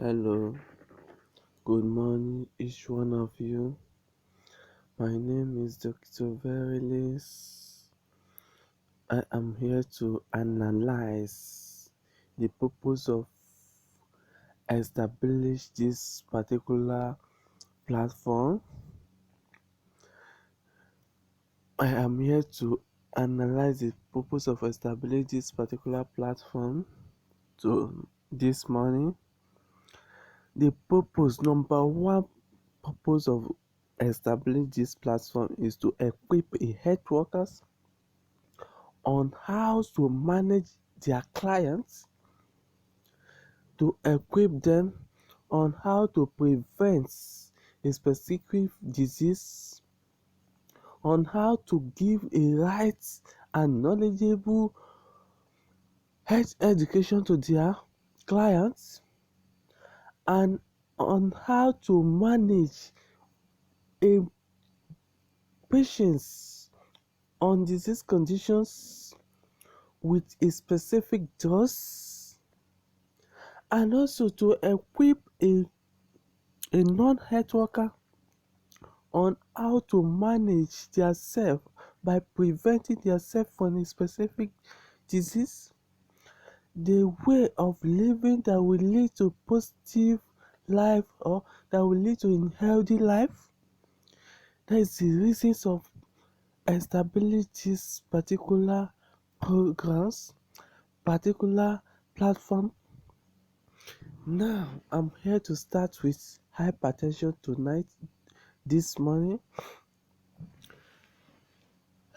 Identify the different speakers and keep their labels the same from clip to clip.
Speaker 1: Hello, good morning, each one of you. My name is Dr. Verilis. I am here to analyze the purpose of establish this particular platform. I am here to analyze the purpose of establish this particular platform to this morning. The purpose, number one purpose of establish this platform is to equip a health workers on how to manage their clients, to equip them on how to prevent a specific disease, on how to give a right and knowledgeable health education to their clients, and on how to manage a patient's on disease conditions with a specific dose, and also to equip a non-health worker on how to manage their self by preventing their self from a specific disease, the way of living that will lead to positive life or that will lead to a healthy life. That is the reasons of establishing this particular programs, particular platform. Now I'm here to start with hypertension tonight, this morning.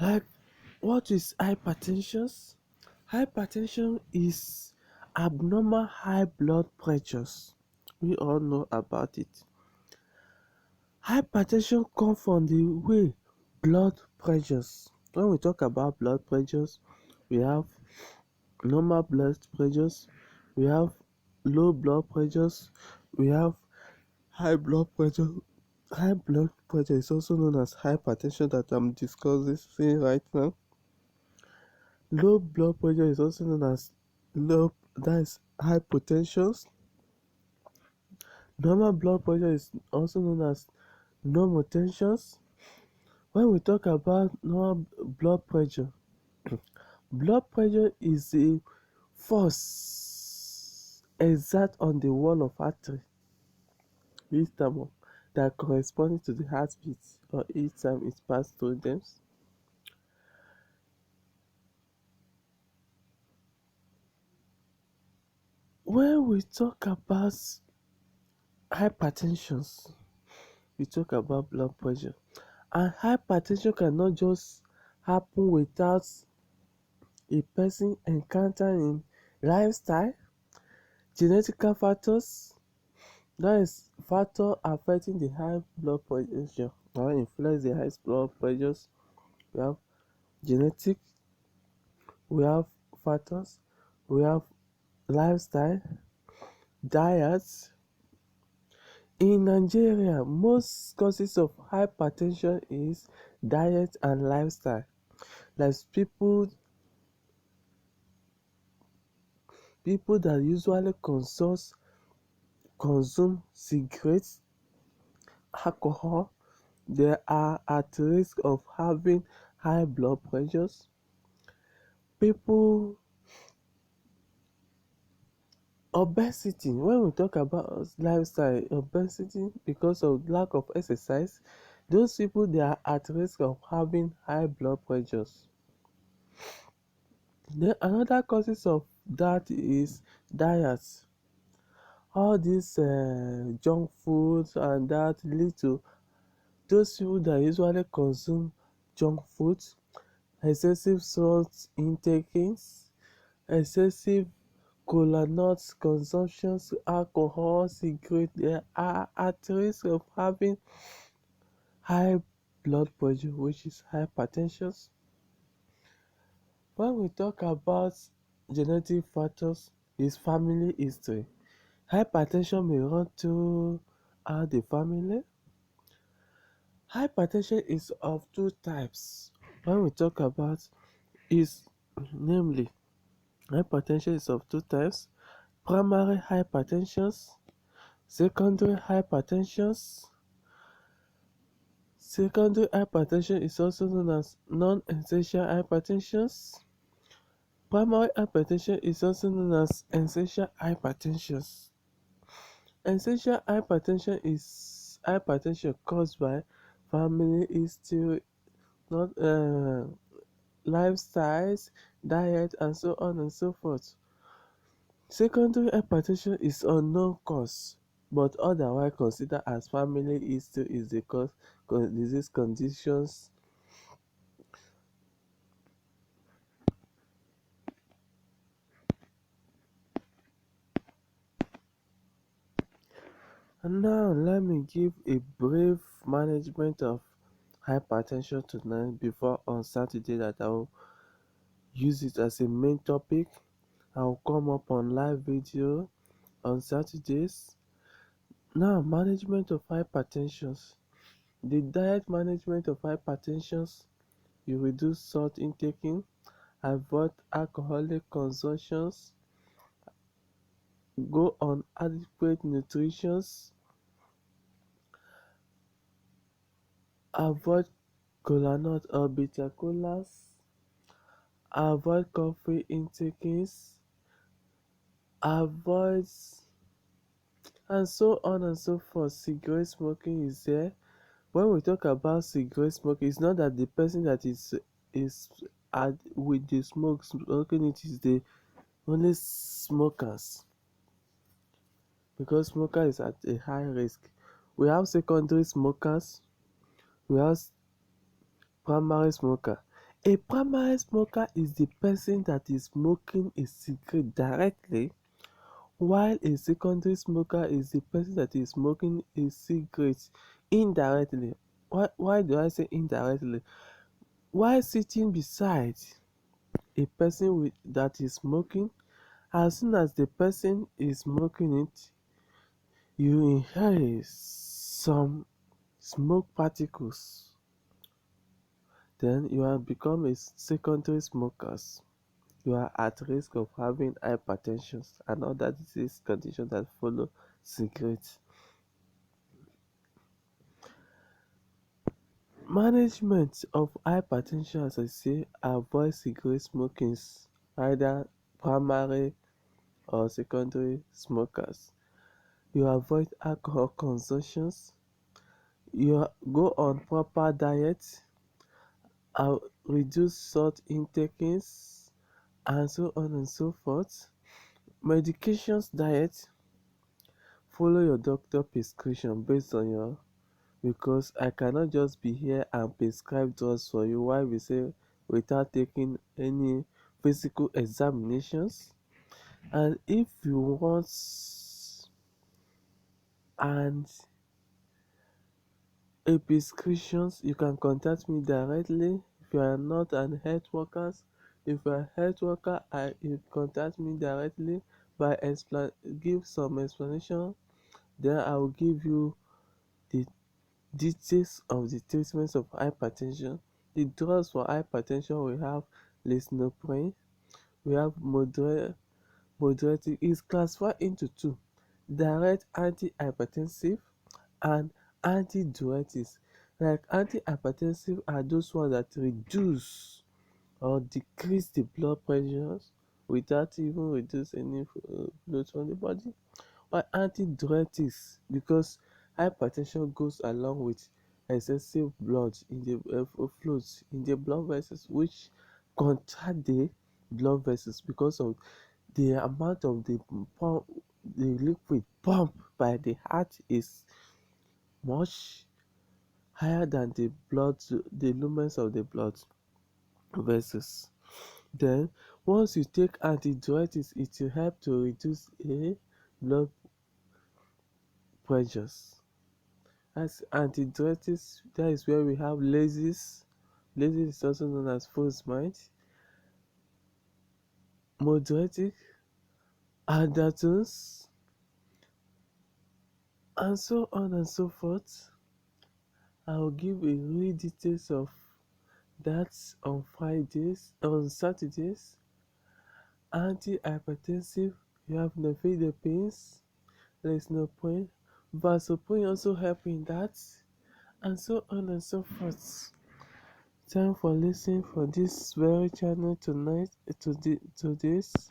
Speaker 1: Like, what is hypertension? Hypertension is abnormal high blood pressures. We all know about it. Hypertension comes from the way blood pressures. When we talk about blood pressures, we have normal blood pressures, we have low blood pressures, we have high blood pressure. High blood pressure is also known as hypertension that I'm discussing right now. Low blood pressure is also known as that is hypotension. Normal blood pressure is also known as normotension. When we talk about normal blood pressure is a force exert on the wall of artery each time that corresponds to the heartbeat or each time it passes through them. When we talk about hypertension, we talk about blood pressure. And hypertension cannot just happen without a person encountering lifestyle, genetic factors, that is factor affecting the high blood pressure or influence the high blood pressures. We have genetic, we have factors, we have lifestyle, diet. In Nigeria, most causes of hypertension is diet and lifestyle. Like people that usually consume cigarettes, alcohol, they are at risk of having high blood pressures. People, obesity, when we talk about lifestyle, obesity because of lack of exercise, those people they are at risk of having high blood pressures. Then another causes of that is diet. All these junk foods and that lead to those people that usually consume junk foods, excessive salt intakings, excessive cola nuts consumptions, alcohol, cigarette, they are at risk of having high blood pressure, which is hypertension. When we talk about genetic factors, is family history. Hypertension may run through the family. Hypertension is of two types. When we talk about is namely hypertension is of two types: primary hypertension Secondary hypertension. Secondary hypertension is also known as non-essential hypertension. Primary hypertension is also known as essential hypertension. Essential hypertension is hypertension caused by family history, not lifestyles, diet, and so on and so forth. Secondary hypertension is unknown cause, but otherwise considered as family history is the cause disease conditions. And now let me give a brief management of hypertension tonight before on Saturday that I will use it as a main topic. I will come up on live video on Saturdays. Now, management of hypertension. The diet management of hypertension, you reduce salt intaking, avoid alcoholic consumptions, go on adequate nutrition, avoid cola nut or bitter colas, avoid coffee intakings, avoid and so on and so forth. Cigarette smoking is there. When we talk about cigarette smoking, it's not that the person that is with the smoking it is the only smokers, because smoker is at a high risk. We have secondary smokers, we have primary smoker. A primary smoker is the person that is smoking a cigarette directly, while a secondary smoker is the person that is smoking a cigarette indirectly. Why do I say indirectly? While sitting beside a person that is smoking, as soon as the person is smoking it, you inhale some smoke particles. Then you have become a secondary smoker. You are at risk of having hypertension and other disease conditions that follow cigarettes. Management of hypertension, as I say, avoid cigarette smoking, either primary or secondary smokers. You avoid alcohol consumptions. You go on proper diet, reduce salt intakings, and so on and so forth. Medications diet, follow your doctor prescription based on your, because I cannot just be here and prescribe drugs for you while we say without taking any physical examinations. And if you want and a prescriptions, you can contact me directly. If you are not an health worker, if you are a health worker, you contact me directly by give some explanation. Then I will give you the details of the treatments of hypertension. The drugs for hypertension, we have lisinopril, we have moderate. Is classified into two: direct antihypertensive and antidiuretics. Like antihypertensive are those ones that reduce or decrease the blood pressures without even reduce any blood from the body. Or antidiuretics, because hypertension goes along with excessive blood in the flows in the blood vessels, which contract the blood vessels because of the amount of the liquid pumped by the heart is much higher than the lumens of the blood vessels. Then once you take antidiuretics, it will help to reduce a blood pressures. As antidiuretics, that is where we have Lasix. Lasix is also known as furosemide, moderatic, aldosterone, and so on and so forth. I will give a real details of that on Fridays, on Saturdays. Antihypertensive, you have nifedipine, there's no point. Vasoprene also help in that, and so on and so forth. Time for listening for this very channel tonight to this.